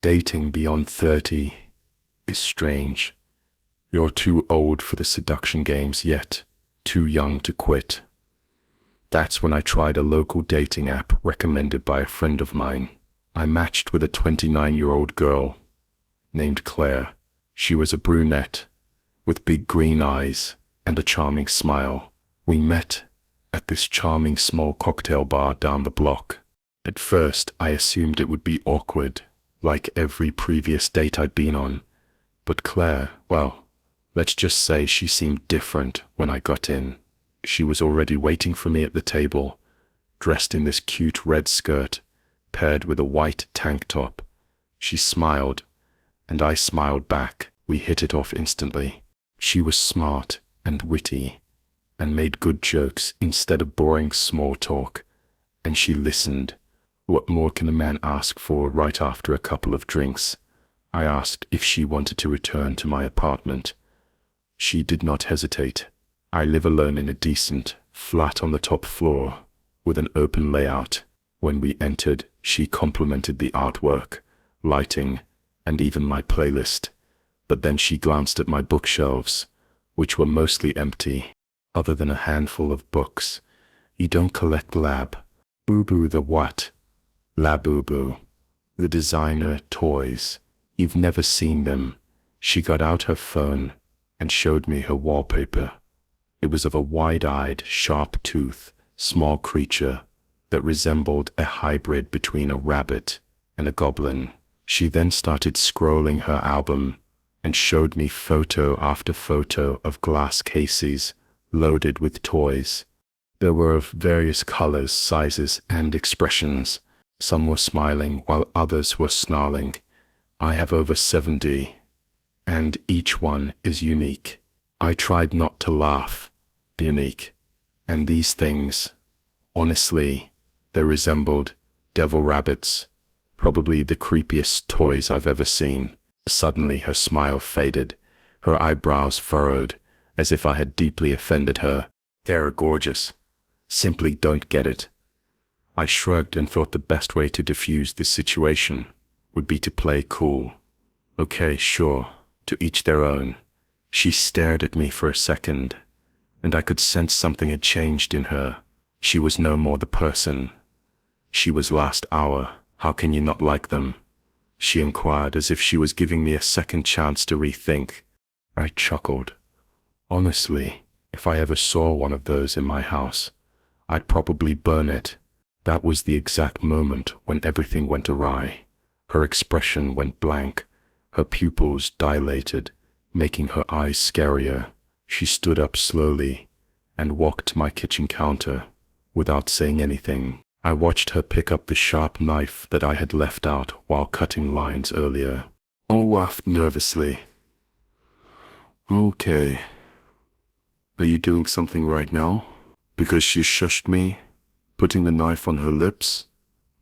Dating beyond 30 is strange. You're too old for the seduction games yet too young to quit. That's when I tried a local dating app recommended by a friend of mine. I matched with a 29-year-old girl named Claire. She was a brunette with big green eyes and a charming smile. We met at this charming small cocktail bar down the block. At first, I assumed it would be awkward, like every previous date I'd been on. But Claire, well, let's just say she seemed different when I got in. She was already waiting for me at the table, dressed in this cute red skirt, paired with a white tank top. She smiled, and I smiled back. We hit it off instantly. She was smart and witty, and made good jokes instead of boring small talk. And she listened. What more can a man ask for right after a couple of drinks? I asked if she wanted to return to my apartment. She did not hesitate. I live alone in a decent flat on the top floor with an open layout. When we entered, she complimented the artwork, lighting, and even my playlist. But then she glanced at my bookshelves, which were mostly empty, other than a handful of books. You don't collect Labubu the what? Labubu. The designer toys. You've never seen them. She got out her phone and showed me her wallpaper. It was of a wide-eyed, sharp-toothed, small creature that resembled a hybrid between a rabbit and a goblin. She then started scrolling her album and showed me photo after photo of glass cases loaded with toys. There were of various colors, sizes, and expressions. Some were smiling while others were snarling. I have over 70, and each one is unique. I tried not to laugh. Unique. And these things, honestly, they resembled devil rabbits, probably the creepiest toys I've ever seen. Suddenly her smile faded, her eyebrows furrowed, as if I had deeply offended her. They're gorgeous. Simply don't get it. I shrugged and thought the best way to diffuse this situation would be to play cool. Okay, sure, to each their own. She stared at me for a second, and I could sense something had changed in her. She was no more the person she was last hour. How can you not like them? She inquired as if she was giving me a second chance to rethink. I chuckled. Honestly, if I ever saw one of those in my house, I'd probably burn it. That was the exact moment when everything went awry. Her expression went blank. Her pupils dilated, making her eyes scarier. She stood up slowly and walked to my kitchen counter without saying anything. I watched her pick up the sharp knife that I had left out while cutting lines earlier. I laughed nervously. Okay. Are you doing something right now? Because she shushed me, putting the knife on her lips.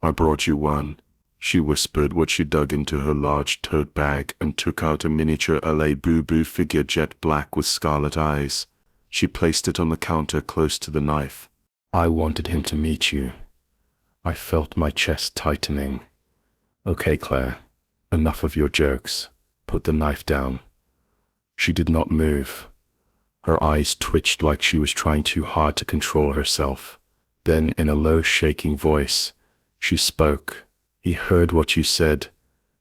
I brought you one. She whispered what she dug into her large tote bag and took out a miniature Labubu figure jet black with scarlet eyes. She placed it on the counter close to the knife. I wanted him to meet you. I felt my chest tightening. Okay, Claire, enough of your jokes. Put the knife down. She did not move. Her eyes twitched like she was trying too hard to control herself. Then, in a low, shaking voice, she spoke. He heard what you said.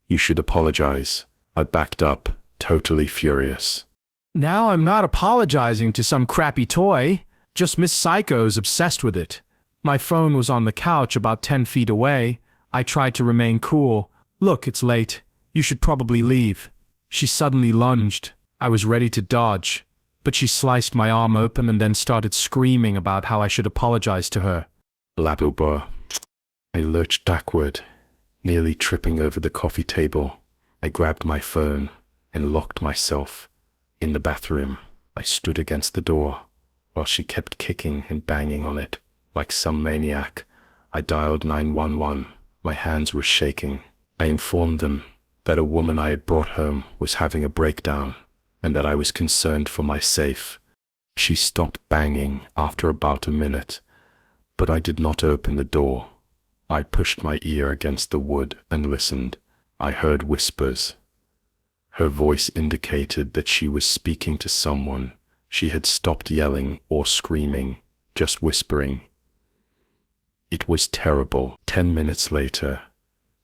You should apologize. I backed up, totally furious. Now I'm not apologizing to some crappy toy. Just Miss Psycho's obsessed with it. My phone was on the couch about 10 feet away. I tried to remain cool. Look, it's late. You should probably leave. She suddenly lunged. I was ready to dodge, but she sliced my arm open and then started screaming about how I should apologize to her. Labubu. I lurched backward, nearly tripping over the coffee table. I grabbed my phone and locked myself in the bathroom. I stood against the door while she kept kicking and banging on it. Like some maniac, I dialed 911. My hands were shaking. I informed them that a woman I had brought home was having a breakdown and that I was concerned for my safe. She stopped banging after about a minute, but I did not open the door. I pushed my ear against the wood and listened. I heard whispers. Her voice indicated that she was speaking to someone. She had stopped yelling or screaming, just whispering. It was terrible. 10 minutes later,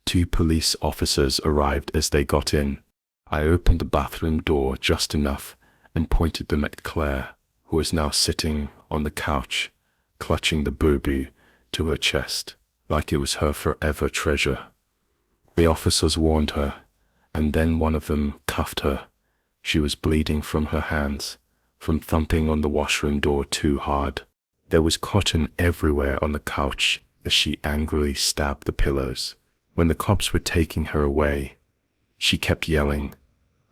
2 police officers arrived as they got in. I opened the bathroom door just enough and pointed them at Claire, who was now sitting on the couch, clutching the boo-boo to her chest, like it was her forever treasure. The officers warned her, and then one of them cuffed her. She was bleeding from her hands, from thumping on the washroom door too hard. There was cotton everywhere on the couch as she angrily stabbed the pillows. When the cops were taking her away, she kept yelling,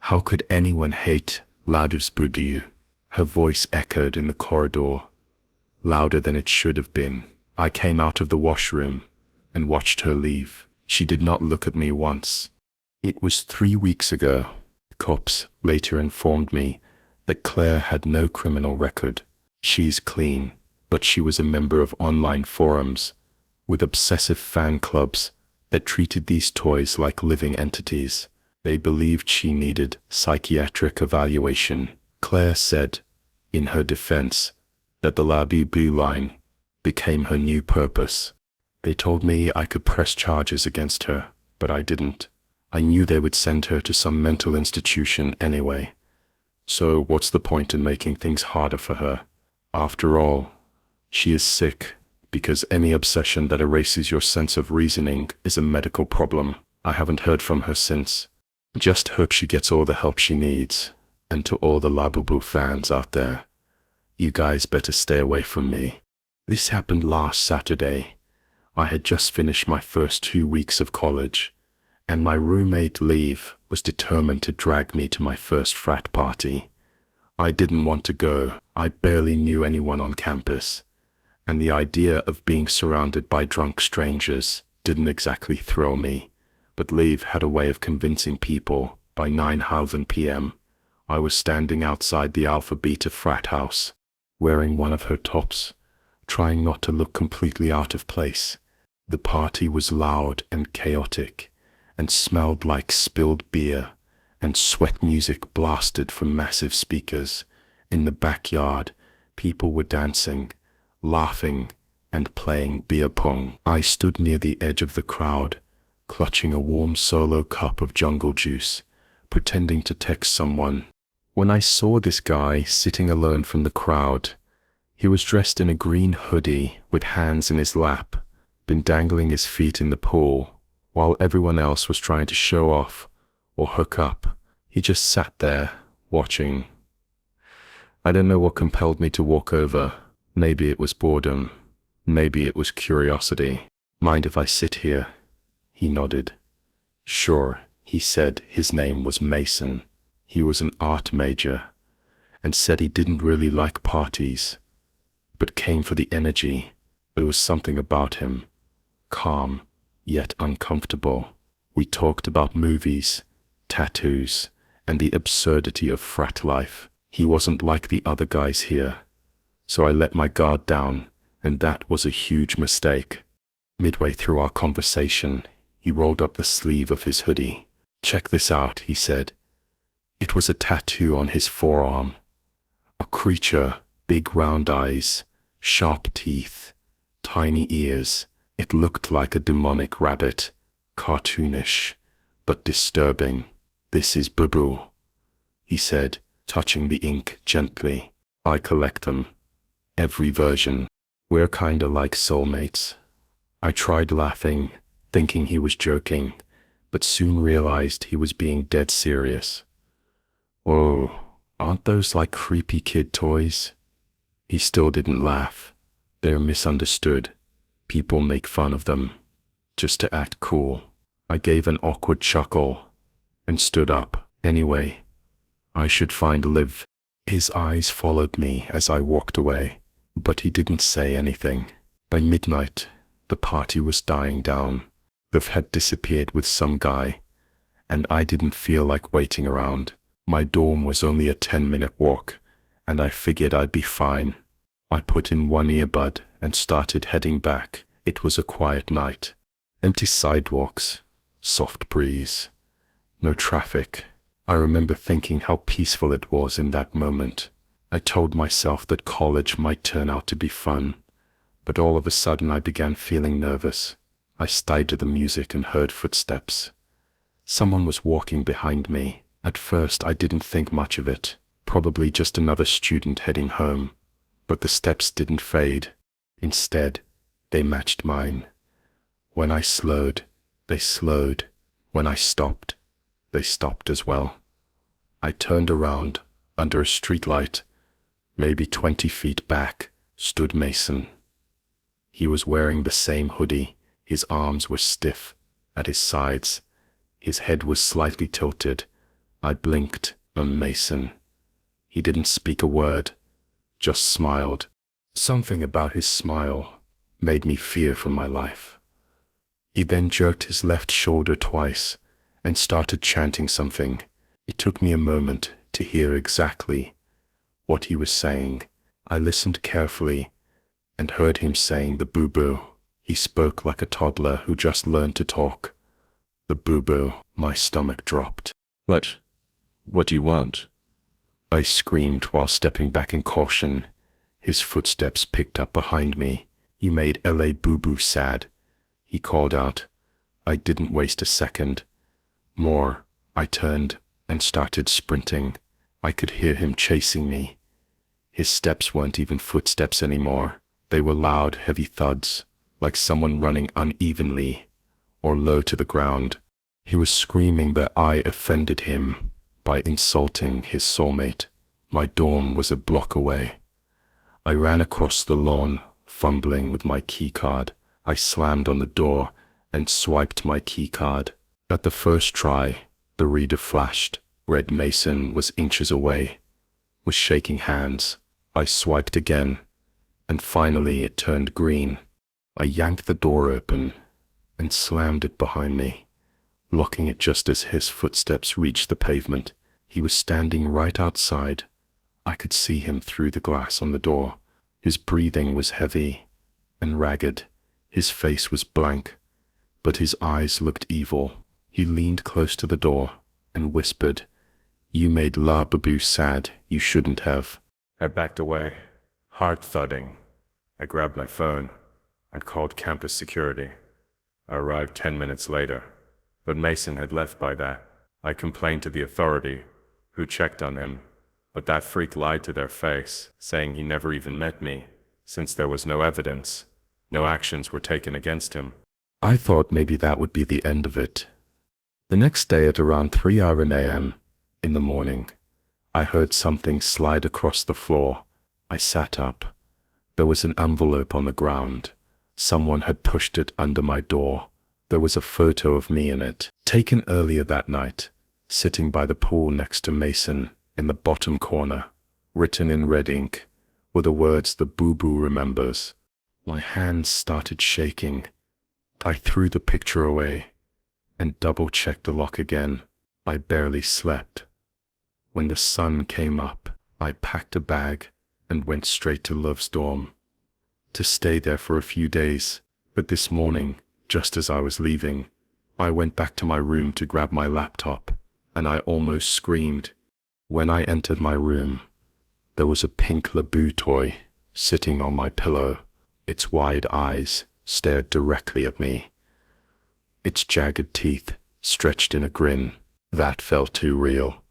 "How could anyone hate Labu Boo?" Her voice echoed in the corridor, louder than it should have been. I came out of the washroom and watched her leave. She did not look at me once. It was 3 weeks ago. Cops later informed me that Claire had no criminal record. She's clean, but she was a member of online forums with obsessive fan clubs that treated these toys like living entities. They believed she needed psychiatric evaluation. Claire said, in her defense, that the Labu Boo line became her new purpose. They told me I could press charges against her, but I didn't. I knew they would send her to some mental institution anyway. So what's the point in making things harder for her? After all, she is sick, because any obsession that erases your sense of reasoning is a medical problem. I haven't heard from her since. Just hope she gets all the help she needs. And to all the Labubu fans out there, you guys better stay away from me. This happened last Saturday. I had just finished my first 2 weeks of college, and my roommate Leave was determined to drag me to my first frat party. I didn't want to go. I barely knew anyone on campus, and the idea of being surrounded by drunk strangers didn't exactly thrill me. But Leave had a way of convincing people. By 9:00 p.m., I was standing outside the Alpha Beta frat house, wearing one of her tops, trying not to look completely out of place. The party was loud and chaotic, and smelled like spilled beer, and sweat music blasted from massive speakers. In the backyard, people were dancing, laughing, and playing beer pong. I stood near the edge of the crowd, clutching a warm solo cup of jungle juice, pretending to text someone. When I saw this guy sitting alone from the crowd, he was dressed in a green hoodie with hands in his lap, been dangling his feet in the pool, while everyone else was trying to show off or hook up. He just sat there, watching. I don't know what compelled me to walk over. Maybe it was boredom. Maybe it was curiosity. "Mind if I sit here?" He nodded. "Sure," he said. His name was Mason. He was an art major, and said he didn't really like parties, but came for the energy. There was something about him, calm, yet uncomfortable. We talked about movies, tattoos, and the absurdity of frat life. He wasn't like the other guys here, so I let my guard down, and that was a huge mistake. Midway through our conversation, he rolled up the sleeve of his hoodie. "Check this out," he said. It was a tattoo on his forearm. A creature, big round eyes, sharp teeth, tiny ears. It looked like a demonic rabbit, cartoonish, but disturbing. "This is Boo, he said, touching the ink gently. "I collect them. Every version. We're kinda like soulmates." I tried laughing, thinking he was joking, but soon realized he was being dead serious. "Oh, aren't those like creepy kid toys?" He still didn't laugh. "They're misunderstood. People make fun of them, just to act cool." I gave an awkward chuckle and stood up. "Anyway, I should find Liv." His eyes followed me as I walked away, but he didn't say anything. By midnight, the party was dying down. Liv had disappeared with some guy, and I didn't feel like waiting around. My dorm was only a 10-minute walk, and I figured I'd be fine. I put in one earbud and started heading back. It was a quiet night. Empty sidewalks, soft breeze, no traffic. I remember thinking how peaceful it was in that moment. I told myself that college might turn out to be fun, but all of a sudden I began feeling nervous. I stayed to the music and heard footsteps. Someone was walking behind me. At first I didn't think much of it, probably just another student heading home. But the steps didn't fade. Instead, they matched mine. When I slowed, they slowed. When I stopped, they stopped as well. I turned around. Under a streetlight, maybe 20 feet back, stood Mason. He was wearing the same hoodie. His arms were stiff at his sides. His head was slightly tilted. I blinked on Mason. He didn't speak a word, just smiled. Something about his smile made me fear for my life. He then jerked his left shoulder twice and started chanting something. It took me a moment to hear exactly what he was saying. I listened carefully and heard him saying Labu Boo. He spoke like a toddler who just learned to talk. Labu Boo. My stomach dropped. What do you want? I screamed while stepping back in caution. His footsteps picked up behind me. He made Labubu sad. He called out. I didn't waste a second. More. I turned and started sprinting. I could hear him chasing me. His steps weren't even footsteps anymore. They were loud, heavy thuds, like someone running unevenly or low to the ground. He was screaming that I offended him by insulting his soulmate. My dorm was a block away. I ran across the lawn, fumbling with my keycard. I slammed on the door and swiped my keycard. At the first try, the reader flashed. Red Mason was inches away, was shaking hands. I swiped again, and finally it turned green. I yanked the door open and slammed it behind me, locking it just as his footsteps reached the pavement. He was standing right outside. I could see him through the glass on the door. His breathing was heavy and ragged. His face was blank, but his eyes looked evil. He leaned close to the door and whispered, "You made Labubu sad. You shouldn't have." I backed away, heart thudding. I grabbed my phone and called campus security. I arrived 10 minutes later, but Mason had left by that. I complained to the authority, who checked on him, but that freak lied to their face, saying he never even met me, since there was no evidence. No actions were taken against him. I thought maybe that would be the end of it. The next day at around 3 a.m. in the morning, I heard something slide across the floor. I sat up. There was an envelope on the ground. Someone had pushed it under my door. There was a photo of me in it, taken earlier that night, sitting by the pool next to Mason in the bottom corner. Written in red ink were the words the boo-boo remembers. My hands started shaking. I threw the picture away and double-checked the lock again. I barely slept. When the sun came up, I packed a bag and went straight to Love's dorm to stay there for a few days. But this morning, just as I was leaving, I went back to my room to grab my laptop, and I almost screamed. When I entered my room, there was a pink Labu toy sitting on my pillow. Its wide eyes stared directly at me. Its jagged teeth stretched in a grin that felt too real.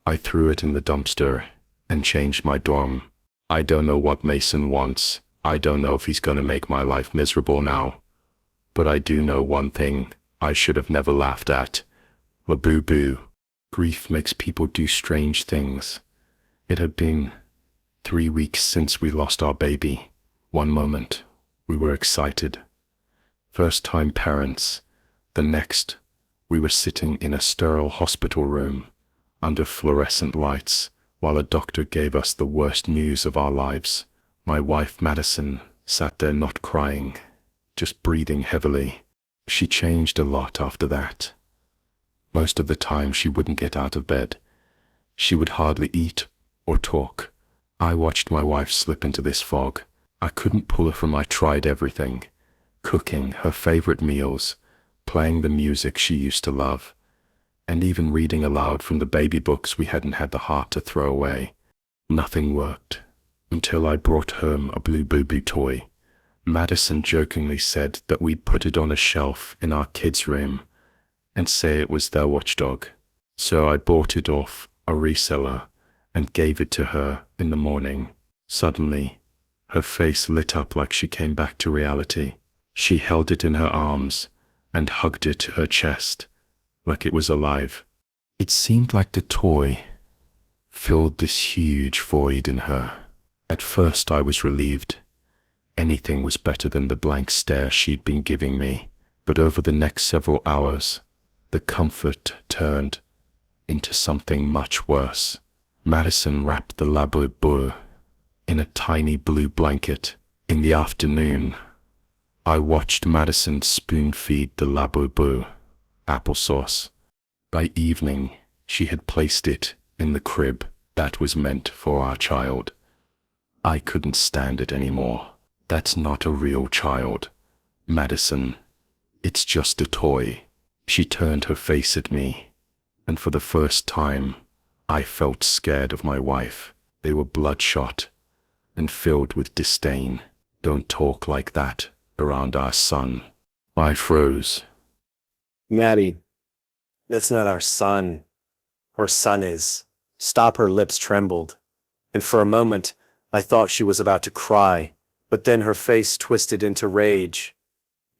I threw it in the dumpster and changed my dorm. I don't know what Mason wants. I don't know if he's gonna make my life miserable now. But I do know one thing I should have never laughed at. Labubu. Grief makes people do strange things. It had been 3 weeks since we lost our baby. One moment, we were excited. First-time parents. The next, we were sitting in a sterile hospital room under fluorescent lights while a doctor gave us the worst news of our lives. My wife Madison sat there not crying, just breathing heavily. She changed a lot after that. Most of the time she wouldn't get out of bed. She would hardly eat or talk. I watched my wife slip into this fog. I couldn't pull her from. I tried everything. Cooking her favorite meals, playing the music she used to love, and even reading aloud from the baby books we hadn't had the heart to throw away. Nothing worked until I brought home a blue boo-boo toy. Madison jokingly said that we'd put it on a shelf in our kids' room and say it was their watchdog. So I bought it off a reseller and gave it to her in the morning. Suddenly, her face lit up like she came back to reality. She held it in her arms and hugged it to her chest like it was alive. It seemed like the toy filled this huge void in her. At first I was relieved. Anything was better than the blank stare she'd been giving me. But over the next several hours, the comfort turned into something much worse. Madison wrapped the Labu Boo in a tiny blue blanket. In the afternoon, I watched Madison spoon-feed the Labu Boo applesauce. By evening, she had placed it in the crib that was meant for our child. I couldn't stand it anymore. That's not a real child, Madison. It's just a toy. She turned her face at me, and for the first time, I felt scared of my wife. They were bloodshot and filled with disdain. Don't talk like that around our son. I froze. Maddie, that's not our son. Her son is. Stop. Her lips trembled, and for a moment, I thought she was about to cry, but then her face twisted into rage.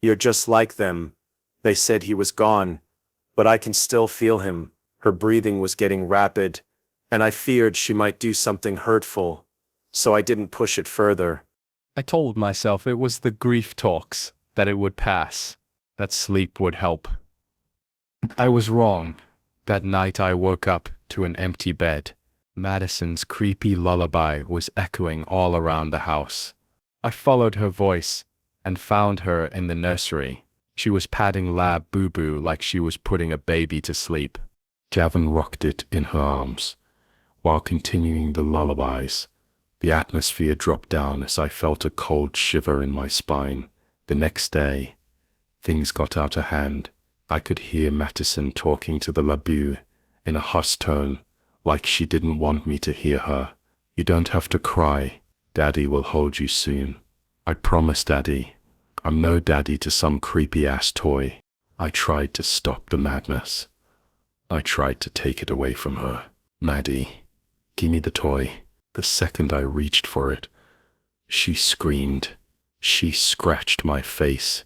You're just like them. They said he was gone, but I can still feel him. Her breathing was getting rapid, and I feared she might do something hurtful, so I didn't push it further. I told myself it was the grief talks, that it would pass, that sleep would help. I was wrong. That night I woke up to an empty bed. Madison's creepy lullaby was echoing all around the house. I followed her voice and found her in the nursery. She was patting Labubu like she was putting a baby to sleep. Gavin rocked it in her arms, while continuing the lullabies. The atmosphere dropped down as I felt a cold shiver in my spine. The next day, things got out of hand. I could hear Madison talking to the Labu in a hushed tone, like she didn't want me to hear her. You don't have to cry. Daddy will hold you soon. I promise, Daddy. I'm no daddy to some creepy-ass toy. I tried to stop the madness. I tried to take it away from her. Maddie, give me the toy. The second I reached for it, she screamed. She scratched my face,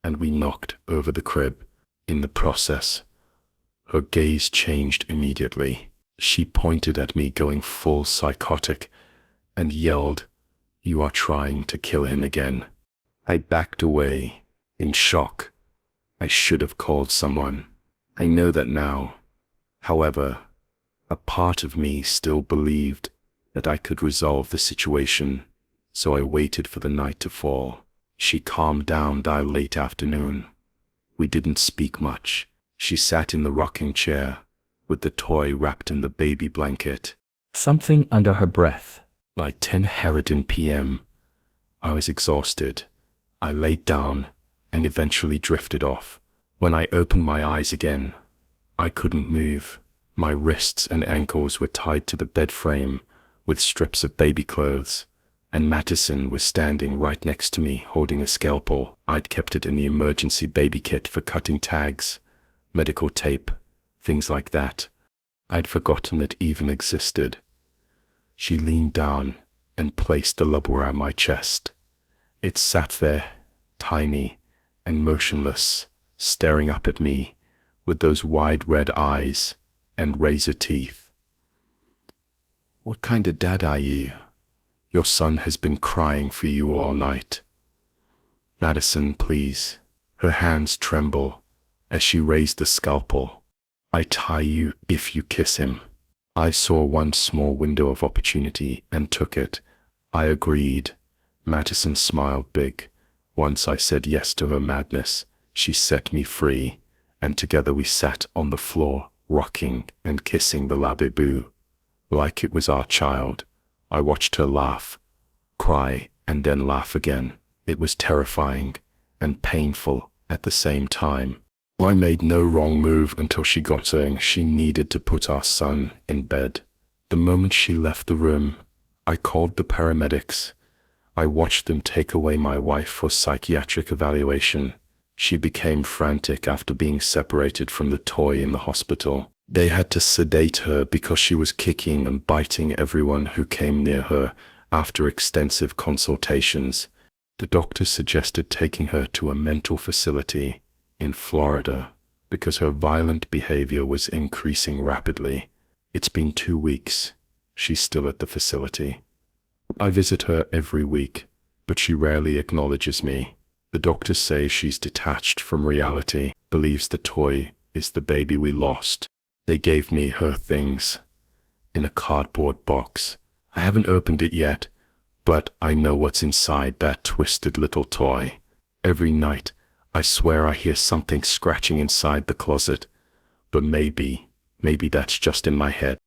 and we knocked over the crib. In the process, her gaze changed immediately. She pointed at me, going full psychotic, and yelled, "You are trying to kill him again." I backed away, in shock. I should have called someone. I know that now. However, a part of me still believed that I could resolve the situation, so I waited for the night to fall. She calmed down that late afternoon. We didn't speak much. She sat in the rocking chair, with the toy wrapped in the baby blanket. Something under her breath. By 10:00 p.m., I was exhausted. I laid down and eventually drifted off. When I opened my eyes again, I couldn't move. My wrists and ankles were tied to the bed frame with strips of baby clothes, and Madison was standing right next to me holding a scalpel. I'd kept it in the emergency baby kit for cutting tags, medical tape, things like that. I'd forgotten it even existed. She leaned down and placed the Labu around my chest. It sat there, tiny and motionless, staring up at me with those wide red eyes and razor teeth. "What kind of dad are you? Your son has been crying for you all night. Madison, please." Her hands tremble as she raised the scalpel. "I tie you if you kiss him." I saw one small window of opportunity and took it. I agreed. Madison smiled big. Once I said yes to her madness, she set me free, and together we sat on the floor, rocking and kissing the Labubu like it was our child. I watched her laugh, cry, and then laugh again. It was terrifying and painful at the same time. I made no wrong move until she got saying she needed to put our son in bed. The moment she left the room, I called the paramedics. I watched them take away my wife for psychiatric evaluation. She became frantic after being separated from the toy in the hospital. They had to sedate her because she was kicking and biting everyone who came near her. After extensive consultations, the doctor suggested taking her to a mental facility in Florida because her violent behavior was increasing rapidly. It's been 2 weeks. She's still at the facility. I visit her every week, but she rarely acknowledges me. The doctors say she's detached from reality, believes the toy is the baby we lost. They gave me her things in a cardboard box. I haven't opened it yet, but I know what's inside that twisted little toy. Every night, I swear I hear something scratching inside the closet, but maybe that's just in my head.